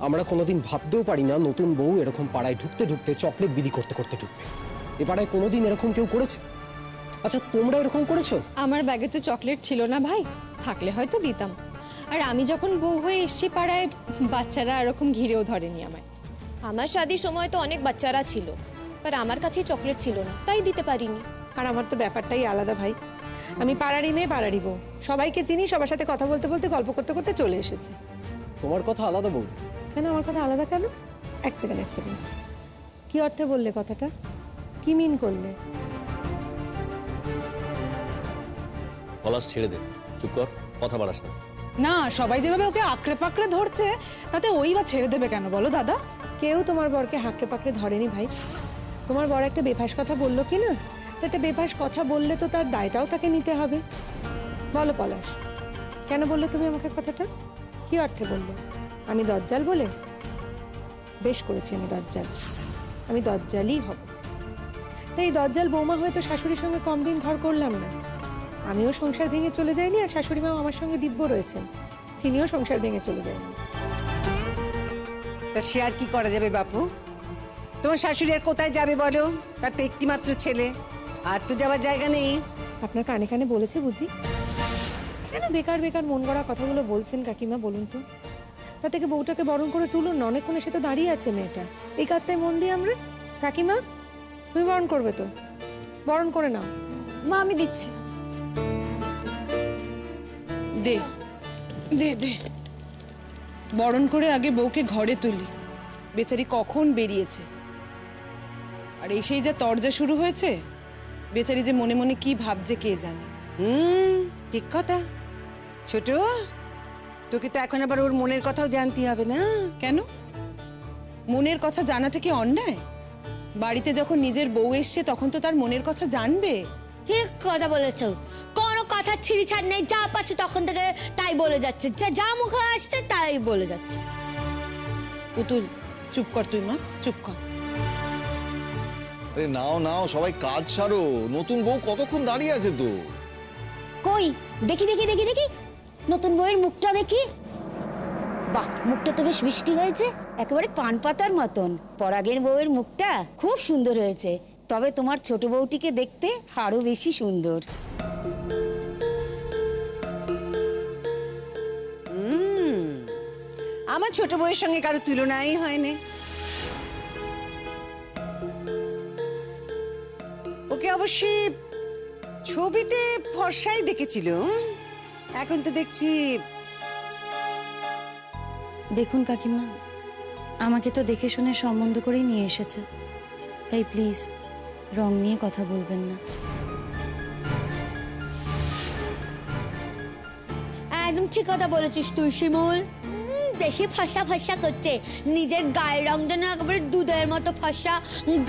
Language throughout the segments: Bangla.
আমরা কোনোদিন ভাবতেও পারি না নতুন বউ এরকম পাড়ায় ঢুকতে ঢুকতে চকলেট বিলি করতে করতে ঢুকবে। এ পাড়ায় কোনোদিন এরকম কেউ করেছে? আচ্ছা, তোমরা এরকম করেছো? আমার ব্যাগে তো চকলেট ছিল না ভাই, থাকলে হয়তো দিতাম। আর আমি যখন বউ হয়ে এসছি পাড়ায়, বাচ্চারা এরকম ঘিরেও ধরেনি আমায়। আমার শাদির সময় তো অনেক বাচ্চারা ছিল, पर আমার কাছে চকলেট ছিল না, তাই দিতে পারিনি। আর আমার তো ব্যাপারটাই আলাদা ভাই। আমি পাড়ারই মেয়ে, পাড়ারই বউ, সবাইকে চিনি, সবার সাথে কথা বলতে বলতে গল্প করতে করতে চলে এসেছি। তোমার কথা আলাদা বৌদি। কেন আমার কথা আলাদা কেন? এক সেকেন্ড কি অর্থে বললে কথাটা? কি মিন করলে? পলাশ ছেড়ে দে, চুপ কর, কথা বাড়াস না। না, সবাই যেভাবে ওকে আঁকড়ে পাকড়ে ধরছে তাতে ওই বা ছেড়ে দেবে কেন বলো দাদা? কেউ তোমার বরকে হাঁকড়ে পাকড়ে ধরেনি ভাই। তোমার বর একটা বেফাস কথা বললো কি না, তো একটা বেফাস কথা বললে তো তার দায়টাও তাকে নিতে হবে। বলো পলাশ, কেন বললে তুমি আমাকে কথাটা? কি অর্থে বললে? আমি দজ্জাল বলে? বেশ করেছি, আমি দজ্জালই হব। তাই এই দজ্জাল বৌমা হয়তো শাশুড়ির সঙ্গে কম দিন ঘর করলাম না। আমিও সংসার ভেঙে চলে যাইনি, আর শাশুড়ি মাও আমার সঙ্গে দিব্য রয়েছেন, তিনিও সংসার ভেঙে চলে যায়নি। তা সে আর কি করা যাবে বাপু? তোমার শাশুড়ি আর কোথায় যাবে বলো? তার তো একটি মাত্র ছেলে, আর তো যাওয়ার জায়গা নেই। আপনার কানে কানে বলেছে বুঝি? কেন বেকার বেকার মন গড়া কথাগুলো বলছেন কাকিমা, বলুন তো? তা থেকে বউটাকে বরণ করে তুলুন না, অনেকক্ষণ এসে তো দাঁড়িয়ে আছে মেয়েটা। এই কাজটাই মন দিই আমরা। কাকিমা, তুমি বরণ করবে তো? বরণ করে নাও। মা, আমি দিচ্ছি। দে দে দে, বরণ করে আগে বউকে ঘরে তুলি। বেচারি কখন বেরিয়েছে, আর এসেই যা তরজা শুরু হয়েছে, বেচারি যে মনে মনে কি ভাবছে কে জানে। ঠিক কথা। ছোট, তোকে তো এখন আবার ওর মনের কথাও জানতে হবে না? কেন? মনের কথা জানাটা কি অন্যায়? বাড়িতে যখন নিজের বউ এসছে তখন তো তার মনের কথা জানবে। ঠিক কথা বলেছ, কোনো কথা ছিঁড়িছাড় নেই, যা পাচ্ছে তখন থেকে তাই বলে যাচ্ছে, যা মুখে আসছে তাই বলে যাচ্ছে। পুতুল, চুপ কর তুই মা, চুপ কর। আরে নাও নাও, সবাই কাজ সারো, নতুন বউ কতক্ষণ দাঁড়িয়ে আছে তো। কই দেখি দেখি দেখি দেখি নতুন বউয়ের মুখটা দেখি। বাহ, মুখটা তো বেশ মিষ্টি হয়েছে, একেবারে পান পাতার মতন। পরাগের বউয়ের মুখটা খুব সুন্দর হয়েছে, তবে তোমার ছোট বউটিকে দেখতে আরো বেশি সুন্দর। আমার ছোট বউয়ের সঙ্গে কারো তুলনাই হয়নি। ওকে অবশ্যই ছবিতে ফর্সাই দেখেছিল, এখন তো দেখছি। দেখুন কাকিমা, আমাকে তো দেখে শুনে সম্বন্ধ করেই নিয়ে এসেছে, তাই প্লিজ রং নিয়ে কথা বলবেন না। একদম ঠিক কথা বলেছিস তুই শিমুল। বেশি ফসা ফসা করছে, নিজের গায়ের রং যেন একেবারে দুধের মতো ফসা,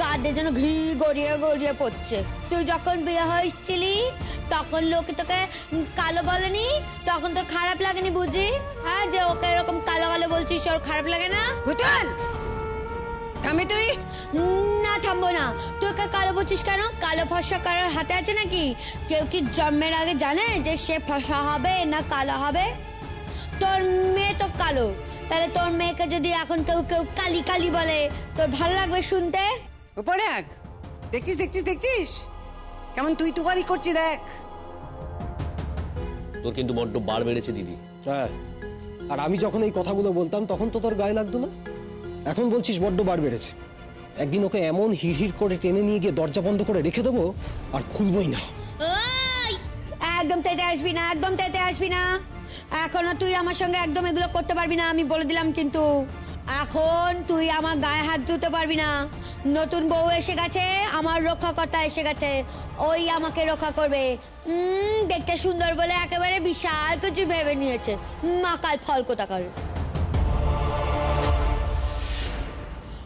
গাদের যেন ঘি গড়িয়ে গড়িয়ে পড়ছে। তুই যখন বিয়ে হয়েছিলি তখন লোকে তোকে কালো বলেনি? তখন তো খারাপ লাগেনি বুঝি? হ্যাঁ, যে ওকে এরকম কালো কালো বলছিস, ওর খারাপ লাগে না? পুতুল, থামে তুই। না, থামবো না। তোকে কালো বলছিস কেন? কালো ফসা কারোর হাতে আছে নাকি? কেউ কি জন্মের আগে জানে যে সে ফসা হবে না কালো হবে? তোর মেয়ে তো কালো, তাহলে তোর মেয়েকে যদি এখন কেউ কেউ কালি কালি বলে, তোর ভালো লাগবে শুনতে? উপরে আগ, দেখছিস দেখছিস দেখছিস কেমন তুই তুকারি করছি, দেখ। তোর কিন্তু বড্ড বার বেড়েছে দিদি। হ্যাঁ, আর আমি যখন এই কথাগুলো বলতাম তখন তো তোর গায়ে লাগতো না, এখন বলছিস বড্ড বার বেড়েছে। একদিন ওকে এমন হিড় করে টেনে নিয়ে গিয়ে দরজা বন্ধ করে রেখে দেবো, আর খুলবই না। ওই, একদম তেতে আসবি না, একদম তেতে আসবি না। এখনো তুই আমার সঙ্গে একদম এগুলো করতে পারবি না, আমি বলে দিলাম কিন্তু। এখন তুই আমার গায়ে হাত ধুতে পারবি না। নতুন বউ এসে গেছে, আমার রক্ষাকর্তা এসে গেছে, ওই আমাকে রক্ষা করবে। দেখতে সুন্দর বলে একেবারে বিশাল কিছু ভেবে নিয়েছে, মাকাল ফল কোথাকার।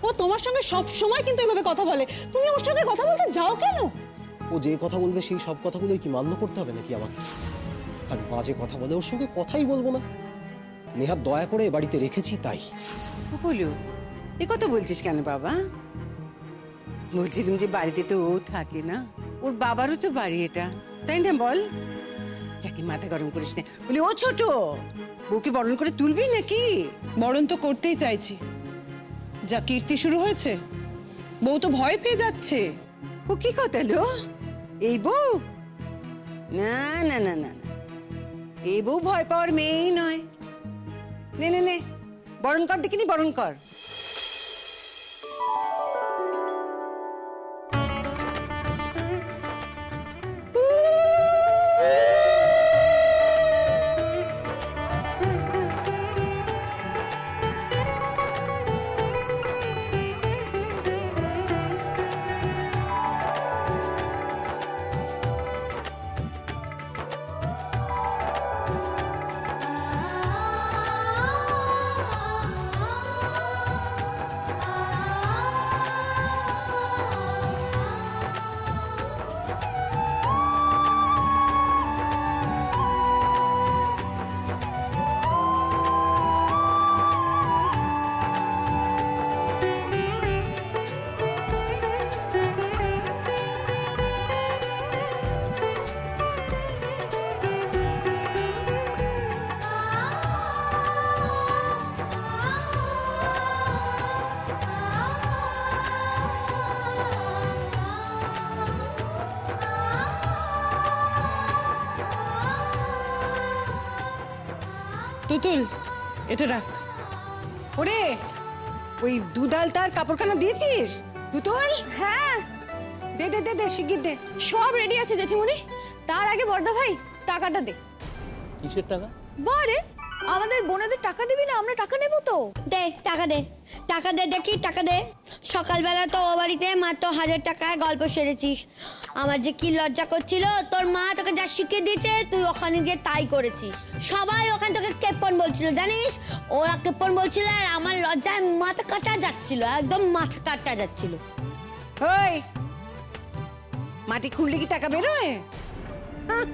ও তোমার সঙ্গে সব সময় কিন্তু এভাবে কথা বলে, তুমি ওর সঙ্গে কথা বলতে যাও কেন? ও যে কথা বলবে সেই সব কথাগুলোই কি মান্য করতে হবে নাকি আমাকে? খালি বাজে কথা বলে, ওর সঙ্গে কথাই বলবো না। নেহাত দয়া করে এ বাড়িতে রেখেছি তাই। বলু, এ কথা বলছিস কেন বাবা? বলছিলাম যে বাড়িতে তো ও থাকে না, ওর বাবারও তো বাড়ি এটা, তাই না বল? যাকে মাথা গরম করিস না, বলি ও ছোট, বউকে বরণ করে তুলবি নাকি? বরণ তো করতেই চাইছি, যা কীর্তি শুরু হয়েছে, বউ তো ভয় পেয়ে যাচ্ছে। ও কি কথা লো, এই বউ? না না না না না, এই বউ ভয় পাওয়ার মেয়েই নয়। নে নে নে, বরণ কর দেখিনি, বরণ কর। তুতুল, এটা রাখ। ওরে, ওই দুধাল তার কাপড়খানা দিয়েছিস তুতুল? হ্যাঁ, দে দে দে দে, শিগগির দে। সব রেডি আছে জেঠিমণি, তার আগে বড়দা ভাই টাকাটা দে। কিসের টাকা? বারে, আমাদের বোনেদের টাকা দিবি না? আমরা টাকা নেব তো। দে টাকা দে, টাকা দে, দেখি টাকা দে। সকালবেলা তো ও বাড়িতে মাত্র 1000 টাকায় গল্প সেরেছিস। আমার যে কি লজ্জা করছিল, তোর মা তোকে যা শিখিয়ে দিয়েছে তুই ওখানে গিয়ে তাই করেছিস। সবাই ওখান থেকে কেপ্পন বলছিল, জানিস? ওরা কেপ্পন বলছিল আর আমার লজ্জায় মাথা কাটা যাচ্ছিল, একদম মাথা কাটা যাচ্ছিল। ওই, মাটি খুঁড়লে কি টাকা বেরোয়? হাহ।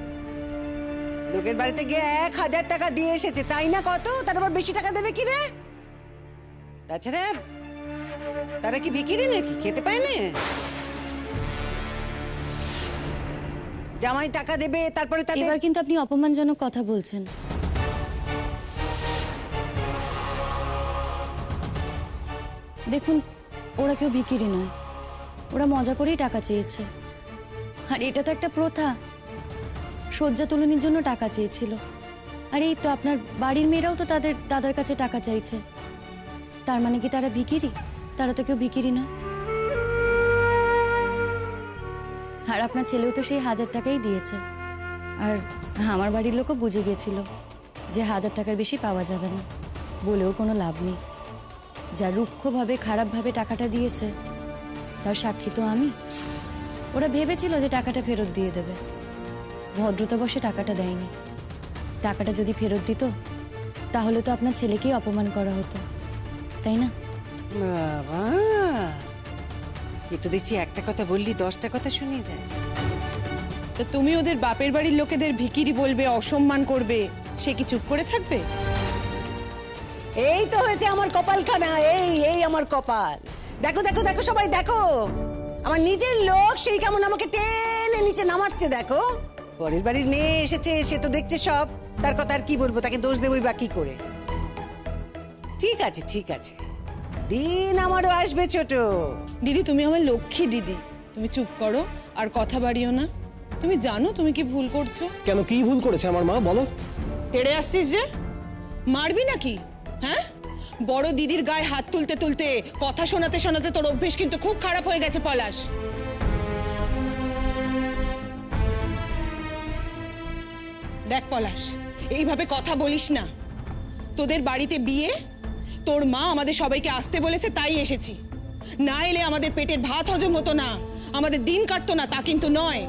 লোকের বাড়িতে গিয়ে 1000 টাকা দিয়ে এসেছে, তাই না? কত, তার আবার বেশি টাকা দেবে কি রে? তাছাড়া তারা কি ভিখিরি নাকি, খেতে পায় না? জামাই টাকা দেবে, তারপরে তাদের এবার কিন্তু আপনি অপমানজনক কথা বলছেন। দেখুন, ওরা কেউ ভিখিরি নয়, ওরা মজা করেই টাকা চেয়েছে। আর এটা তো একটা প্রথা, শয্যা তুলনির জন্য টাকা চেয়েছিল। আর এই তো আপনার বাড়ির মেয়েরাও তো তাদের দাদার কাছে টাকা চাইছে। তার মানে কি তারা ভিখিরি? তারা তো কেউ ভিখিরি নয়। আর আপনার ছেলেও তো সেই 1000 টাকাই দিয়েছে। আর আমার বাড়ির লোকও বুঝে গিয়েছিল যে 1000 টাকার বেশি পাওয়া যাবে না, বলেও কোনো লাভ নেই। যা রুক্ষভাবে খারাপভাবে টাকাটা দিয়েছে তার সাক্ষী তো আমি। ওরা ভেবেছিল যে টাকাটা ফেরত দিয়ে দেবে, ভদ্রতাবশে টাকাটা দেয়নি। টাকাটা যদি ফেরত দিত তাহলে তো আপনার ছেলেকেই অপমান করা হতো, তাই না? বাবা, এ তো দেখছি একটা কথা বললি 10টা কথা শুনিয়ে দেয়। তা তুমি ওদের বাপের বাড়ির লোকেদের ভিখিরি বলবে, অসম্মান করবে, সে কি চুপ করে থাকবে? এই তো হয়েছে আমার কপালখানা, এই এই আমার কপাল। দেখো দেখো দেখো, সবাই দেখো, আমার নিজের লোক সেই কেমন আমাকে টেনে নিচে নামাচ্ছে। দেখো, পরের বাড়ির মেয়ে এসেছে, সে তো দেখছে সব, তার কথা আর কি বলবো, তাকে দোষ দেবই বা কি করে? ঠিক আছে ঠিক আছে, দিন আমারও আসবে ছোট। দিদি, তুমি আমার লক্ষ্মী দিদি, তুমি চুপ করো আর কথা বাড়িও না। তুমি জানো তুমি কি ভুল করছো। কেন, কি ভুল করেছে আমার মা, বলো? তেড়ে আসছিস যে, মারবি নাকি? হ্যাঁ, বড় দিদির গায়ে হাত তুলতে তুলতে, কথা শোনাতে শোনাতে তোর অভ্যেস কিন্তু খুব খারাপ হয়ে গেছে পলাশ। দেখ পলাশ, এইভাবে কথা বলিস না। তোদের বাড়িতে বিয়ে, তোর মা আমাদের সবাইকে আসতে বলেছে তাই এসেছি। না এলে আমাদের পেটের ভাত হজম হতো না, আমাদের দিন কাটতো না, তা কিন্তু নয়।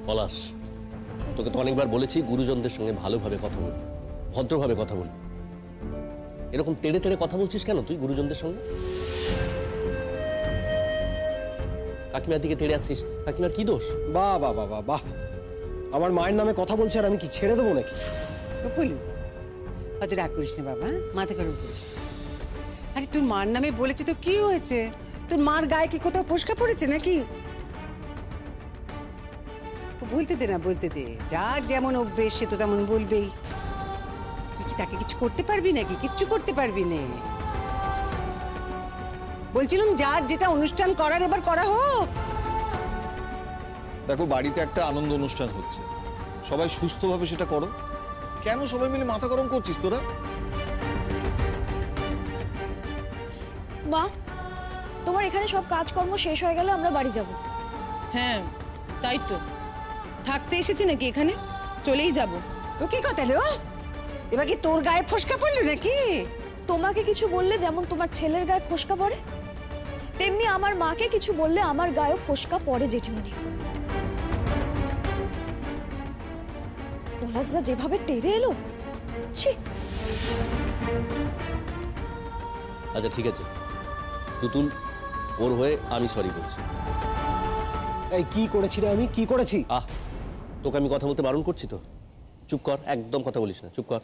পলাশ, তোকে তো অনেকবার বলেছি গুরুজনদের সঙ্গে ভালোভাবে কথা বল, ভদ্রভাবে কথা বল। এরকম তেড়ে তেড়ে কথা বলছিস কেন তুই গুরুজনদের সঙ্গে? কাকিমার দিকে তেড়ে আসছিস, কাকিমার কি দোষ? বাহ বাহ বাহ বাহ বাহ, আমার মায়ের নামে কথা বলছে আর আমি কি ছেড়ে দেবো নাকি? বলু, অত রাগ করিস না বাবা, মাথা গরম করিস না। আরে তোর মার নামে বলেছে তো কি হয়েছে? তোর মার গায়ে কি কোথাও ফোসকা পড়েছে নাকি? বলতে দে না, বলতে দে। যার যেমন অভ্যেস সে তো তেমন বলবেই। তুই কি তাকে কিছু করতে পারবি নাকি? কিচ্ছু করতে পারবি না। বলছিলাম যার যেটা অনুষ্ঠান করার এবার করা হোক। দেখো, বাড়িতে একটা আনন্দ অনুষ্ঠান হচ্ছে, সবাই সুস্থভাবে সেটা করো। কেন সবাই মিলে মাথা গরম করছিস তোরা? মা, তোমার এখানে সব কাজকর্ম শেষ হয়ে গেলে আমরা বাড়ি যাব। হ্যাঁ তাই তো, থাকতে এসেছি নাকি এখানে? চলেই যাব। ও কি কথা লো? এবার কি তোর গায়ে ফসকা পড়লো নাকি? তোমাকে কিছু বললে যেমন তোমার ছেলের গায়ে ফোসকা পড়ে, তেমনি আমার মাকে কিছু বললে আমার গায়েও ফোসকা পড়ে জেঠিমণি। পলাশদা যেভাবে তেড়ে এলো, ছি। আচ্ছা ঠিক আছে তুতুল, ওর হয়ে আমি সরি বলছি। এই কি করেছি রে আমি? কি করেছি? তোকে আমি কথা বলতে বারণ করছি তো? চুপ কর, একদম কথা বলিস না, চুপ কর।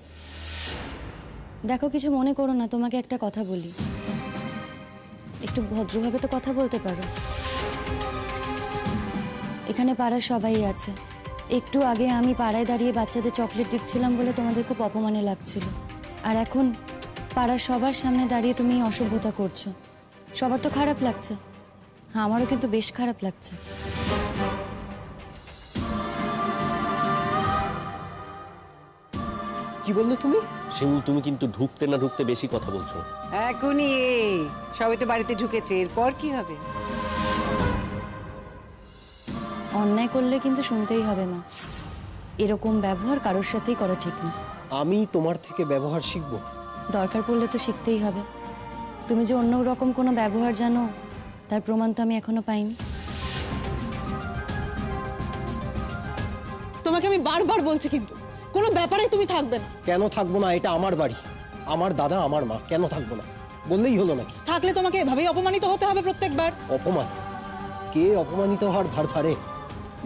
দেখো, কিছু মনে করো না, তোমাকে একটা কথা বলি। একটু ভদ্রভাবে তো কথা বলতে পারো। এখানে পাড়ার সবাই আছে। একটু আগে আমি পাড়ায় দাঁড়িয়ে বাচ্চাদের চকলেট দিচ্ছিলাম বলে তোমাদের খুব অপমানে লাগছিল, আর এখন পাড়ার সবার সামনে দাঁড়িয়ে তুমি অসভ্যতা করছো। সবার তো খারাপ লাগছে, হ্যাঁ আমারও কিন্তু বেশ খারাপ লাগছে। কি বললে তুমি? শিমুল, তুমি কিন্তু ঢুকতে না ঢুকতে বেশি কথা বলছো। এখনই সবাই তো বাড়িতে ঢুকেছে, এরপর কি হবে? অন্যায় করলে কিন্তু শুনতেই হবে না। এরকম ব্যবহার কারোর সাথেই করা ঠিক না। আমি তোমার থেকে ব্যবহার শিখবো? দরকার পড়লে তো শিখতেই হবে। তুমি যে অন্য রকম কোনো ব্যবহার জানো তার প্রমাণ তো আমি এখনো পাইনি। তোমাকে আমি বারবার বলছি কিন্তু কোনো ব্যাপারে তুমি থাকবে না। কেন থাকবো না? এটা আমার বাড়ি, আমার দাদা, আমার মা। কেন থাকবো না? বললেই হলো নাকি? থাকলে তোমাকে এভাবেই অপমানিত হতে হবে প্রত্যেকবার। অপমান? কে অপমানিত হওয়ার ধার ধারে?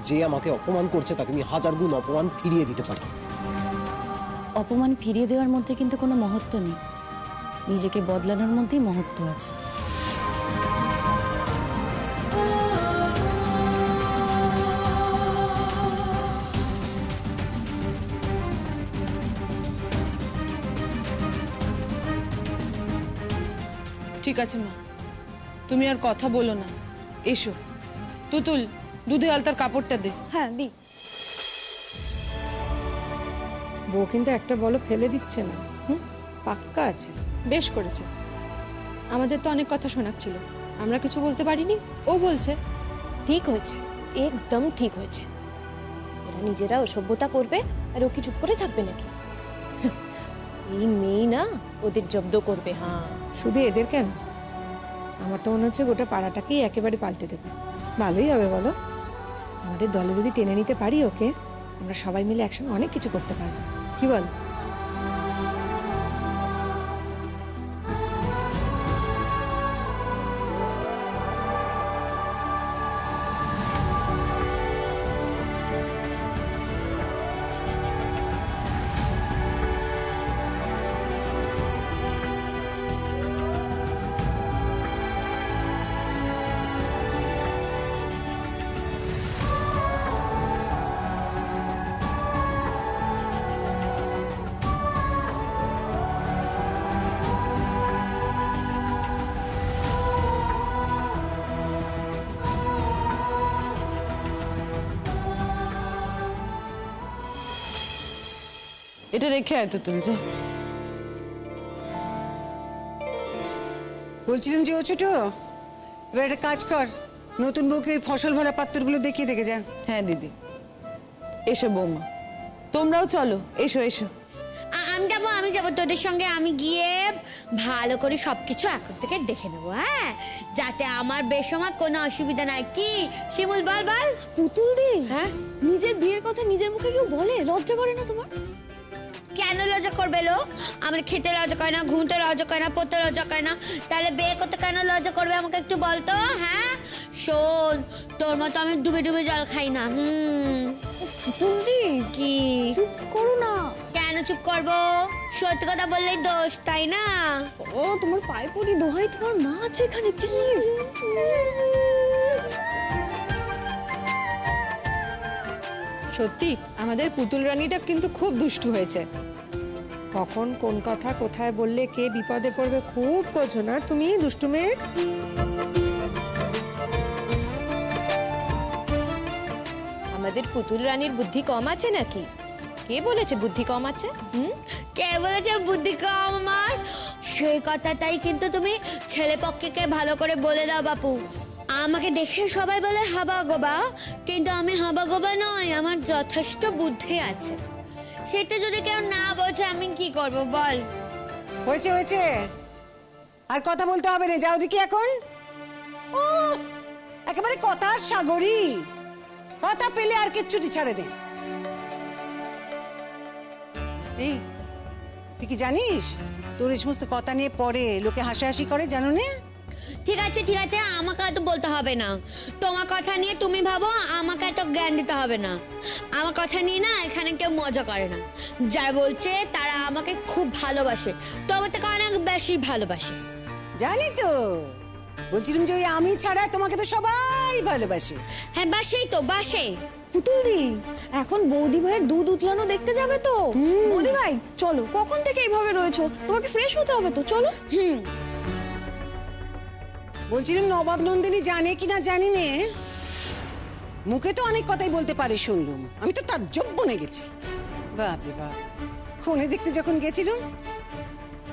যে আমাকে অপমান করছে তাকে আমি 1000 গুণ অপমান ফিরিয়ে দিতে পারি। অপমান ফিরিয়ে দেওয়ার মধ্যে কিন্তু কোনো মহত্ব নেই, নিজেকে বদলানোর মধ্যেই মহত্ব আছে। ঠিক আছে মা, তুমি আর কথা বলো না, এসো। তুতুল, দুধে আলতার কাপড়টা দে। হ্যাঁ দি। বউ কিন্তু একটা বলো ফেলে দিচ্ছে না, পাক্কা আছে। বেশ করেছে। আমাদের তো অনেক কথা শোনার ছিল, আমরা কিছু বলতে পারিনি, ও বলছে। ঠিক হয়েছে, একদম ঠিক হয়েছে। এরা নিজেরা অসভ্যতা করবে আর ও কি চুপ করে থাকবে নাকি? এই মেয়ে না ওদের জব্দ করবে। হ্যাঁ, শুধু এদের কেন, আমার তো মনে হচ্ছে গোটা পাড়াটাকেই একেবারে পাল্টে দেবে। ভালোই হবে বলো, আমাদের দলে যদি টেনে নিতে পারি ওকে, আমরা সবাই মিলে একসঙ্গে অনেক কিছু করতে পারবো। কি বল? এটা রেখে আয় তুতুল, যে বলছিলাম যে ও ছোট, এবার একটা কাজ কর, নতুন বউকে ওই ফসল ভরা পাত্রগুলো দেখিয়ে দেখে যা। হ্যাঁ দিদি, এসো বৌমা, তোমরাও চলো, এসো এসো। আমি যাবো তোদের সঙ্গে। আমি গিয়ে ভালো করে সবকিছু এখন থেকে দেখে নেবো, হ্যাঁ, যাতে আমার বেসময় কোনো অসুবিধা নাই। কি শিমুল, বল বল। পুতুল দি, হ্যাঁ, নিজের বিয়ের কথা নিজের মুখে কেউ বলে? লজ্জা করে না তোমার? কেন লজ্জা করবে লো? আমার খেতে লজ্জা করে না, ঘুমতে লজ্জা করে না, পড়তে লজ্জা করে না, তাহলে বিয়ে করতে কেন লজ্জা করবে আমাকে একটু বলতো? হ্যাঁ শোন, তোর মতো আমি ডুবে ডুবে জল খাই না। পুতুল দি, কি? চুপ করো না। কেন চুপ করবো? সত্যি কথা বললেই দোষ, তাই না? ও তোমার পায়ে পড়ি, দোহাই, তোমার মা আছে এখানে, প্লিজ। সত্যি আমাদের পুতুল রানীটা কিন্তু খুব দুষ্টু হয়েছে। কখন কোন কথা কোথায় বললে কে বিপদে পড়বে খুব বোঝো না তুমি, দুষ্টু মেয়ে। আমাদের পুতুল রানীর বুদ্ধি কম আছে নাকি? কে বলেছে বুদ্ধি কম আছে? কে বলেছে বুদ্ধি কম আমার? সেই কথাটাই কিন্তু তুমি ছেলে পক্ষকে ভালো করে বলে দাও বাপু। আমাকে দেখে সবাই বলে হাবা গোবা, কিন্তু আমি হাবা গোবা নয়, আমার যথেষ্ট বুদ্ধি আছে। সেটা যদি কেউ না বোঝে আমি কি করব বল? হয়েছে হয়েছে, আর কথা বলতে হবে না, যাও দেখি এখন। ও একেবারে কথার সাগরী, কথা পেলে আর কিচ্ছুটি ছাড়ে নেই। এই তুই কি জানিস তোর এই সমস্ত কথা নিয়ে পরে লোকে হাসাহাসি করে, জানো না? ঠিক আছে, আমাকে এত বলতে হবে না। তোমার কথা নিয়ে তুমি ভাবো, আমাকে এত জ্ঞান দিতে হবে না। আমার কথা নিয়ে না এখানে কেউ মজা করে না। যারা বলছে তারা আমাকে খুব ভালোবাসে, তোমার থেকে অনেক বেশি ভালোবাসে। জানি তো, বলছিলাম যে ওই আমি ছাড়া তোমাকে তো সবাই ভালোবাসে। হ্যাঁ বাসেই তো, বাসে। পুতুল দি, এখন বৌদি ভাইয়ের দুধ উতলানো দেখতে যাবে তো? বৌদি ভাই চলো, কখন থেকে এইভাবে রয়েছো, তোমাকে ফ্রেশ হতে হবে তো, চলো। বলছিলাম নবাব নন্দিনী জানে কিনা জানি নে, মুখে তো অনেক কথাই বলতে পারে শুনলুম, আমি তো তাজ্জব বনে গেছি। বাপরে বাপ, খুনে দেখতে যখন গেছিলাম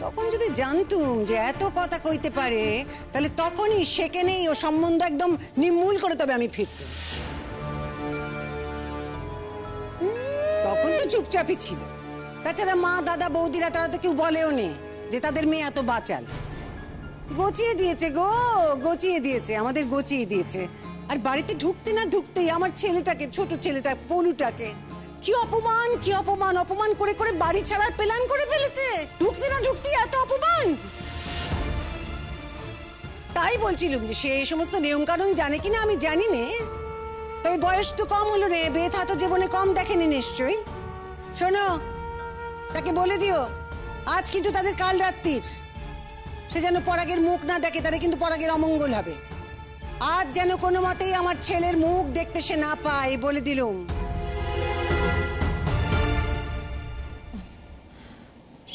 তখন যদি জানতুম যে এত কথা কইতে পারে, তাহলে তখনই সেখানেই ও সম্বন্ধ একদম নির্মূল করে তবে আমি ফিরতাম। তখন তো চুপচাপই ছিল। তাছাড়া মা দাদা বৌদিরা তারা তো কেউ বলেও নে যে তাদের মেয়ে এত বাচাল। গচিয়ে দিয়েছে গো, গচিয়ে দিয়েছে, আমাদের গচিয়ে দিয়েছে। আর বাড়িতে ঢুকতে না ঢুকতেই আমার ছেলেটাকে, ছোট ছেলেটা পলুটাকে কি অপমান, কি অপমান, অপমান করে করে বাড়ি ছাড়ার প্ল্যান করে ফেলেছে। ঢুকতে না ঢুকতেই এত অপমান। তাই বলছিলাম যে সে এই সমস্ত নিয়ম কানুন জানে কিনা আমি জানি নে, তবে বয়স তো কম হলো রে, বেথা তো জীবনে কম দেখেনি নিশ্চয়ই। শোনো, তাকে বলে দিও আজ কিন্তু তাদের কাল রাত্রির, সে যেন পরাগের মুখ না দেখে, তাহলে কিন্তু পরাগের অমঙ্গল হবে। আজ যেন কোনো মতেই আমার ছেলের মুখ দেখতে সে না পায়, বলে দিলুম।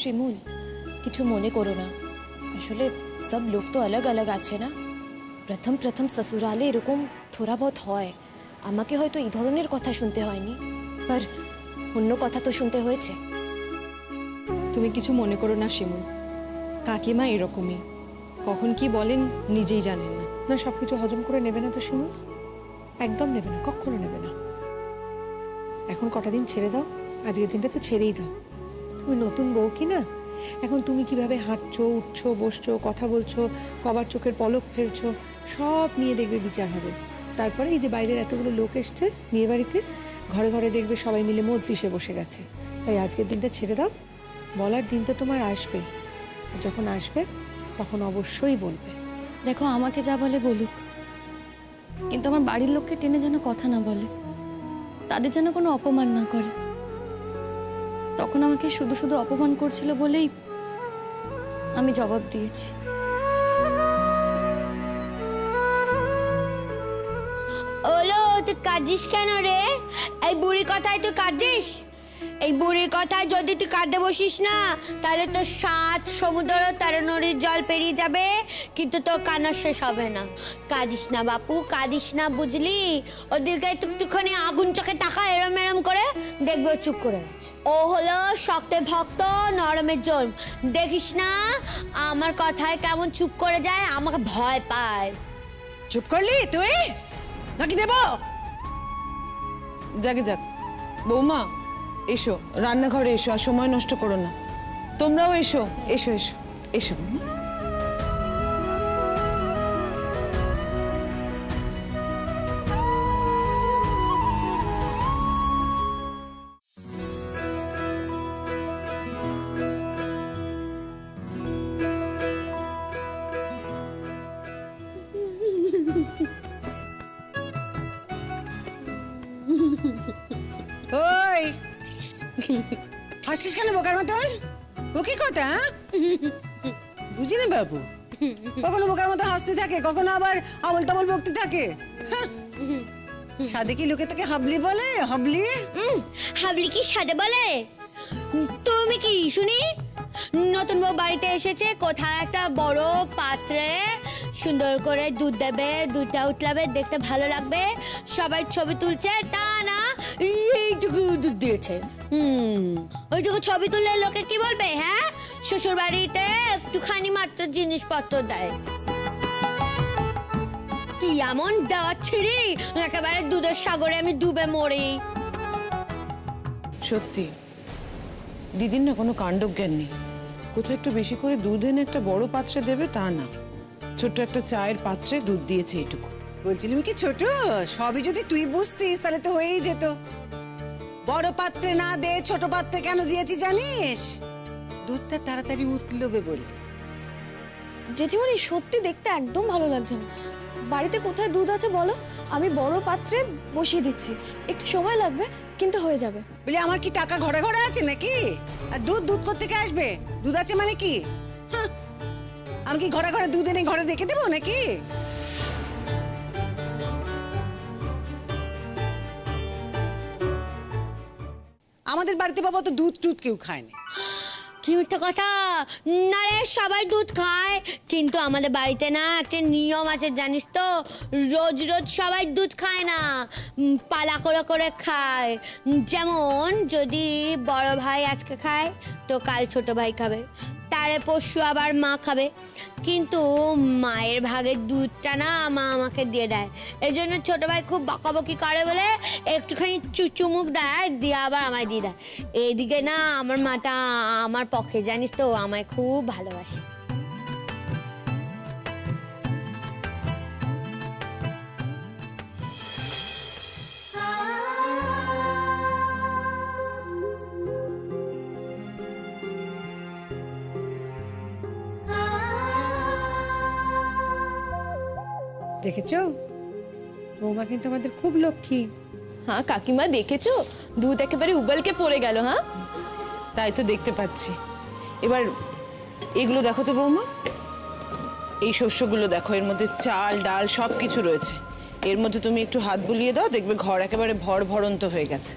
শিমুল, কিছু মনে করো না, আসলে সব লোক তো अलग अलग আছে না। প্রথম প্রথম শ্বশুরালে এরকম থোড়া বহুত হয়, আমাকে হয়তো এই ধরনের কথা শুনতে হয়নি, पर অন্য কথা তো শুনতে হয়েছে। তুমি কিছু মনে করো না শিমুল, কাকিমা এরকমই, কখন কি বলেন নিজেই জানেন না। না, সবকিছু হজম করে নেবে না তো শিমুল, একদম নেবে না, কখনো নেবে না। এখন কটা দিন ছেড়ে দাও, আজকের দিনটা তো ছেড়েই দাও। তুমি নতুন বউ কি না, এখন তুমি কিভাবে হাঁটছো, উঠছো, বসছো, কথা বলছো, কবার চোখের পলক ফেলছো, সব নিয়ে দেখবে বিচার হবে। তারপরে এই যে বাইরের এতগুলো লোক এসছে বিয়ে বাড়িতে, ঘরে ঘরে দেখবে সবাই মিলে মজলিসে বসে গেছে। তাই আজকের দিনটা ছেড়ে দাও, বলার দিন তো তোমার আসবে, যখন আসবে তখন অবশ্যই বলবে। দেখো, আমাকে যা বলে বলুক, কিন্তু আমার বাড়ির লোককে টেনে যেন কথা না বলে, তাদের যেন কোনো অপমান না করে। তখন আমাকে শুধু শুধু অপমান করছিল বলেই আমি জবাব দিয়েছি। ওলো, তুই কাঁদিস কেন রে? এই বুড়ির কথায় তুই কাঁদিস? এই বুড়ির কথায় যদি তুই কাঁদতে বসিস না, তাহলে তোর 7 সমুদ্র 13 নদীর জল পেরিয়ে যাবে, কিন্তু তোর কান্না শেষ হবে না। কাঁদিস না বাপু, কাঁদিস না, বুঝলি? ওদিকে একটুখানি আগুন চোখে তাকা, এরম এরম করে দেখবে ও চুপ করে আছে। ও হলো শক্তের ভক্ত, নরমের জোর। দেখিস না আমার কথায় কেমন চুপ করে যায়, আমাকে ভয় পায়। চুপ করলি তুই নাকি দেব? যাকে যাক, বৌমা এসো, রান্নাঘরে এসো, আর সময় নষ্ট করো না। তোমরাও এসো, এসো এসো এসো। ওই হাসিস কেন বোকার মতন? ও কি কথা? বুঝি না বাবু, কখনো বোকার মতো হাসতে থাকে, কখনো আবার আবল তাবল বকতে থাকে। সাদে কি লোকে তোকে হাবলি বলে? হাবলি? হাবলি কি সাদে বলে? তুমি কি শুনি নতুন বউ বাড়িতে এসেছে, কোথায় একটা বড় পাত্রে সুন্দর করে দুধ দেবে, দুধটা উতলাবে, দেখতে ভালো লাগবে, সবাই ছবি তুলছে, তা না এইটুকু দুধ দিয়েছে। ওইটুকু ছবি তুললে লোকে কি বলবে? হ্যাঁ, শ্বশুর বাড়িতে একটুখানি মাত্র জিনিসপত্র দেয়, কি এমন দেওয়া ছিড়ি একেবারে দুধের সাগরে আমি ডুবে মরি। সত্যি দিদির না কোনো কাণ্ডজ্ঞান নেই। কোথাও একটু বেশি করে দুধ এনে একটা বড় পাত্রে দেবে তা না, ছোট্ট একটা চায়ের পাত্রে দুধ দিয়েছে এইটুকু। বলছিলাম কি ছোট, সবই যদি তুই বুঝতিস তাহলে তো হয়েই যেত। বড় পাত্রে না দে ছোট পাত্রে কেন দিয়েছি জানিস? দুধটা তাড়াতাড়ি উতলবে বলে। জেঠিমণি সত্যি দেখতে একদম ভালো লাগছে না। বাড়িতে কোথায় দুধ আছে বলো, আমি বড় পাত্রে বসিয়ে দিচ্ছি, একটু সময় লাগবে কিন্তু হয়ে যাবে। বলে আমার কি টাকা ঘরে ঘরে আছে নাকি? আর দুধ দুধ কোত্থেকে আসবে? দুধ আছে মানে কি? হাহ, আমি কি ঘরে ঘরে দুধ এনে ঘরে রেখে দেবো নাকি? আমাদের বাড়িতে বাবা তো দুধ টুধ কেউ খায় না। কি মিথ্যে কথা! না রে, সবাই দুধ খায়, কিন্তু আমাদের বাড়িতে না একটা নিয়ম আছে জানিস তো, রোজ রোজ সবাই দুধ খায় না, পালা করে করে খায়। যেমন যদি বড় ভাই আজকে খায় তো কাল ছোট ভাই খাবে, তারে পরশু আবার মা খাবে, কিন্তু মায়ের ভাগের দুধটা না মা আমাকে দিয়ে দেয়। এই জন্য ছোট ভাই খুব বকাবকি করে বলে একটুখানি চুমুক দেয়, দিয়ে আবার আমায় দিয়ে দেয়। এইদিকে না আমার মাটা আমার পক্ষে জানিস তো, আমায় খুব ভালোবাসে। দেখেছো, বৌমা কিন্তু আমাদের খুব লক্ষ্মী। হ্যাঁ কাকিমা, দেখেছো দুধ একেবারে উবলকে পড়ে গেল। হ্যাঁ তাই তো দেখতে পাচ্ছি। এবার এগুলো দেখো তো বৌমা, এই শস্যগুলো দেখো, এর মধ্যে চাল ডাল সব কিছু রয়েছে। এর মধ্যে তুমি একটু হাত বুলিয়ে দাও, দেখবে ঘর একেবারে ভরভরন্ত হয়ে গেছে।